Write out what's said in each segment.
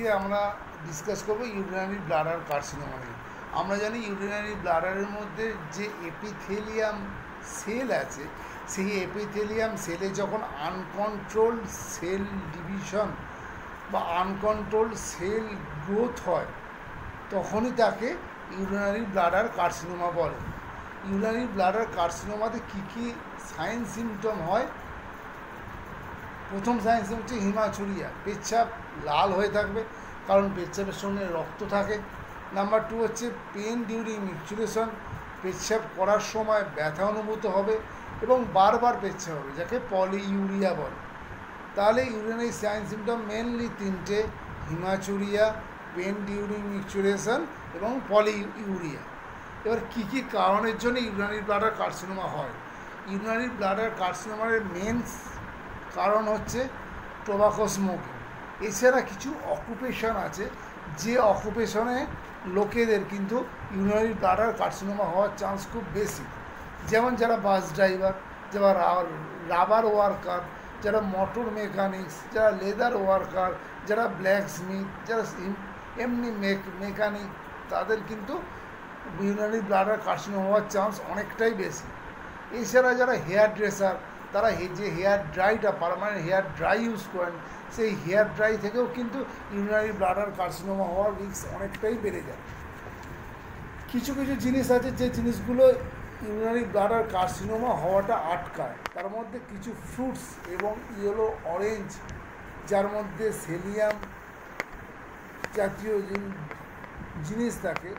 আজকে আমরা ডিসকাস করব ইউরিনারি ব্লাডার কার্সিনোমা নিয়ে। আমরা জানি ইউরিনারি ব্লাডারের মধ্যে যে এপিথেলিয়াম সেল আছে, সেই এপিথেলিয়াম সেলে যখন আনকন্ট্রোলড সেল ডিভিশন বা আনকন্ট্রোলড সেল গ্রোথ হয়, তখনই তাকে ইউরিনারি ব্লাডার কার্সিনোমা বলে। ইউরিনারি ব্লাডার কার্সিনোমাতে কী কী সাইন সিমটম হয়? প্রথম সাইন হচ্ছে হিমাচুরিয়া, পেচ্ছাপ লাল হয়ে থাকবে, কারণ পেচ্ছাপের সঙ্গে রক্ত থাকে। নাম্বার 2 হচ্ছে পেন ডিউরিং মিকচুরেশন, পেচ্ছাপ করার সময় ব্যথা অনুভূত হবে এবং বারবার পেচ্ছাপ হবে, যাকে পলিইউরিয়া বলে। তাহলে ইউরিনারি সাইন সিমটম মেনলি তিনটে: হিমাচুরিয়া, পেন ডিউরিং মিকচুরেশন এবং পলিইউরিয়া। এবার কী কী কারণের জন্য ইউরিনারি ব্লাডার কার্সিনোমা হয়? ইউরিনারি ব্লাডার কার্সিনোমার মেন কারণ হচ্ছে টোবাকো স্মোকিং। এছাড়া কিছু অকুপেশন আছে, যে অকুপেশনে লোকেদের কিন্তু ইউরিনারি ব্লাডার কার্সিনোমা হওয়ার চান্স খুব বেশি। যেমন যারা বাস ড্রাইভার, যারা রাবার ওয়ার্কার, যারা মোটর মেকানিক্স, যারা লেদার ওয়ার্কার, যারা ব্ল্যাক স্মিথ, যারা এমনি মেকানিক, তাদের কিন্তু ইউরিনারি ব্লাডার কার্সিনোমা হওয়ার চান্স অনেকটাই বেশি। এছাড়া যারা হেয়ার ড্রেসার, তারা যে হেয়ার ড্রাইটা পার্মানেন্ট হেয়ার ড্রাই ইউজ করেন, সেই হেয়ার ড্রাই থেকেও কিন্তু ইউরিনারি ব্লাডার কার্সিনোমা হওয়ার রিস্ক অনেকটাই বেড়ে যায়। কিছু কিছু জিনিস আছে যে জিনিসগুলো ইউরিনারি ব্লাডার কার্সিনোমা হওয়াটা আটকায়। তার মধ্যে কিছু ফ্রুটস এবং ইয়েলো অরেঞ্জ, যার মধ্যে সেলিয়াম জাতীয় জিনিস থাকে,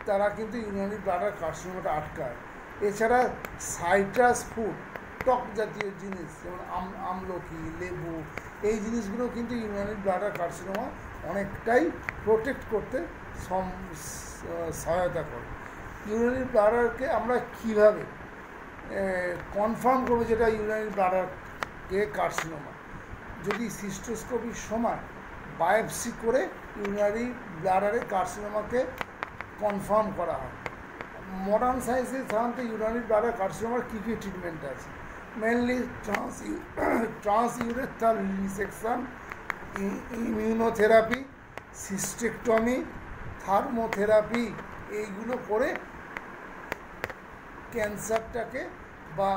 তারা কিন্তু ইউরিনারি ব্লাডার কার্সিনোমাটা আটকায়। এছাড়া সাইট্রাস ফুড, টক জাতীয় জিনিস, যেমন আমলকি, লেবু, এই জিনিসগুলো কিন্তু ইউরিনারি ব্লাডার কার্সিনোমা অনেকটাই প্রোটেক্ট করতে সহায়তা করে। ইউরিনারি ব্লাডারকে আমরা কীভাবে কনফার্ম করবো যেটা ইউরিনারি ব্লাডারকে কার্সিনোমা? যদি সিস্টোস্কোপির সময় বায়োপসি করে ইউরিনারি ব্লাডারে কার্সিনোমাকে কনফার্ম করা হয়। মডার্ন সায়েন্সে সাধারণত ইউরিনারি ব্লাডার কার্সিনোমার কী কী ট্রিটমেন্ট আছে? মেনলি ট্রান্সইউরেথ্রাল রিসেকশন, ইমিউনোথেরাপি, সিস্টেকটমি, থার্মোথেরাপি, এইগুলো করে ক্যান্সারটাকে বা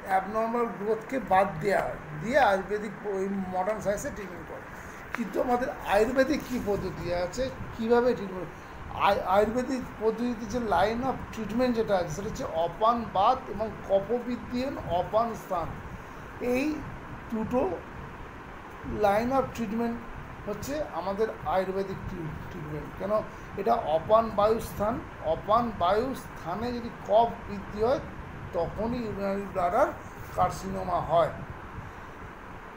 অ্যাবনর্মাল গ্রোথকে বাদ দেওয়া হয়, দিয়ে আয়ুর্বেদিক ওই মডার্ন সায়েন্সে ট্রিটমেন্ট করে। কিন্তু আমাদের আয়ুর্বেদিক কী পদ্ধতি আছে, কীভাবে ট্রিটমেন্ট? আয়ুর্বেদিক পদ্ধতিতে যে লাইন অফ ট্রিটমেন্ট যেটা আছে, সেটা হচ্ছে অপান বাত এবং কফবিদ্যমান অপান স্থান। এই দুটো লাইন অফ ট্রিটমেন্ট হচ্ছে আমাদের আয়ুর্বেদিক ট্রিটমেন্ট। কেন? এটা অপান বায়ুস্থান, অপান বায়ুস্থানে যদি কফ বৃদ্ধি হয়, তখনই ইউরিনারি ব্লাডার কার্সিনোমা হয়।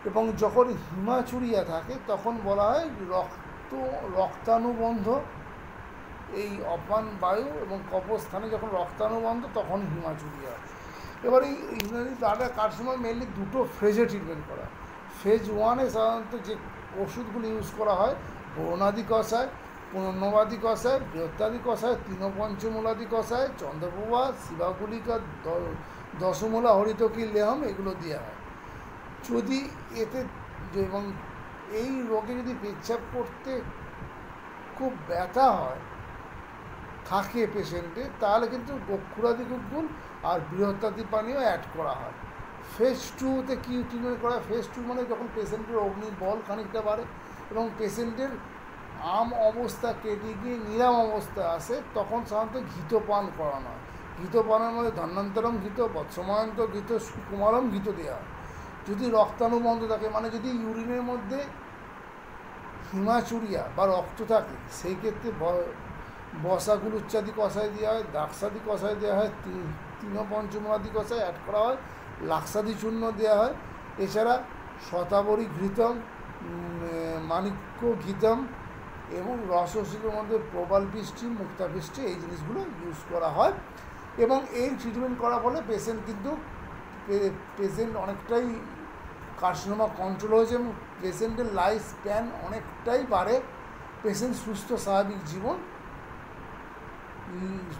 এবং যখন হিমাচুরিয়া থাকে, তখন বলা হয় রক্তানুবন্ধ, এই অপান বায়ু এবং কফস্থানে যখন রক্তানুবন্ধ, তখন হিমাচুরিয়া হয়। এবার এই ইউরিনারি ব্লাডার কার্সিনোমা মেনলি দুটো ফেজে ট্রিটমেন্ট করা হয়। ফেজ 1-এ সাধারণত যে ওষুধগুলো ইউজ করা হয়: বরুণাদি কষায়, পুনর্নবাদী কষায়, বৃহত্তাদি কষায়, তৃণপঞ্চমূলাদি কষায়, চন্দ্রপ্রভা, শিবাগুলিকা, দশমূলা, হরিতকি, লেহম, এগুলো দেওয়া হয়। যদি এতে এবং এই রোগে যদি পেচ্ছাপ করতে খুব ব্যথা হয় থাকে পেশেন্টে, তাহলে কিন্তু গক্ষুরাদি গুগ্গুল আর বৃহত্তাদি পানীয় অ্যাড করা হয়। ফেজ 2-তে কী ট্রিটমেন্ট করা হয়? ফেজ 2 মানে যখন পেশেন্টের অগ্নিবল খানিকটা বাড়ে এবং পেশেন্টের আম অবস্থা কেটে গিয়ে নিরাম অবস্থা আসে, তখন সাধারণত ঘৃত পান করানো হয়। ঘৃত পানের মধ্যে ধন্বন্তরম ঘৃত, বৎসময়ন্ত ঘৃত, সুকুমারম ঘৃত দেওয়া হয়। যদি রক্তানুবন্ধ থাকে, মানে যদি ইউরিনের মধ্যে হিমাচুরিয়া বা রক্ত থাকে, সেই ক্ষেত্রে বসাগুলুচ্চাদি কষায় দেওয়া হয়, দাক্ষাদি কষায় দেওয়া হয়, তৃণপঞ্চমূলাদি কষায় অ্যাড করা হয়, লাক্সাদি চূর্ণ দেওয়া হয়। এছাড়া শতাবরী ঘৃতম, মাণিক্য ঘৃতম এবং রসশিলের মধ্যে প্রবাল বৃষ্টি, মুক্তা বৃষ্টি, এই জিনিসগুলো ইউজ করা হয়। এবং এই ট্রিটমেন্ট করার ফলে পেশেন্ট অনেকটাই কার্সিনোমা কন্ট্রোল হয়েছে এবং পেশেন্টের লাইফ স্প্যান অনেকটাই বাড়ে। পেশেন্ট সুস্থ স্বাভাবিক জীবন,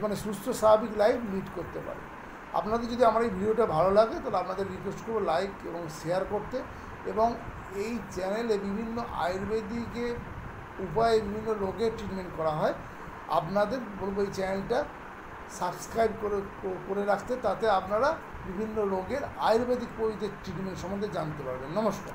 মানে সুস্থ স্বাভাবিক লাইফ লিড করতে পারে। আপনাদের যদি আমার এই ভিডিওটা ভালো লাগে, তাহলে আপনাদের রিকোয়েস্ট করবো লাইক এবং শেয়ার করতে, এবং এই চ্যানেলে বিভিন্ন আয়ুর্বেদিকে উপায়ে বিভিন্ন রোগের ট্রিটমেন্ট করা হয়। আপনাদের বলবো এই চ্যানেলটা সাবস্ক্রাইব করে রাখতে, তাতে আপনারা বিভিন্ন রোগের আয়ুর্বেদিক পদ্ধতির ট্রিটমেন্ট সম্বন্ধে জানতে পারবেন। নমস্কার।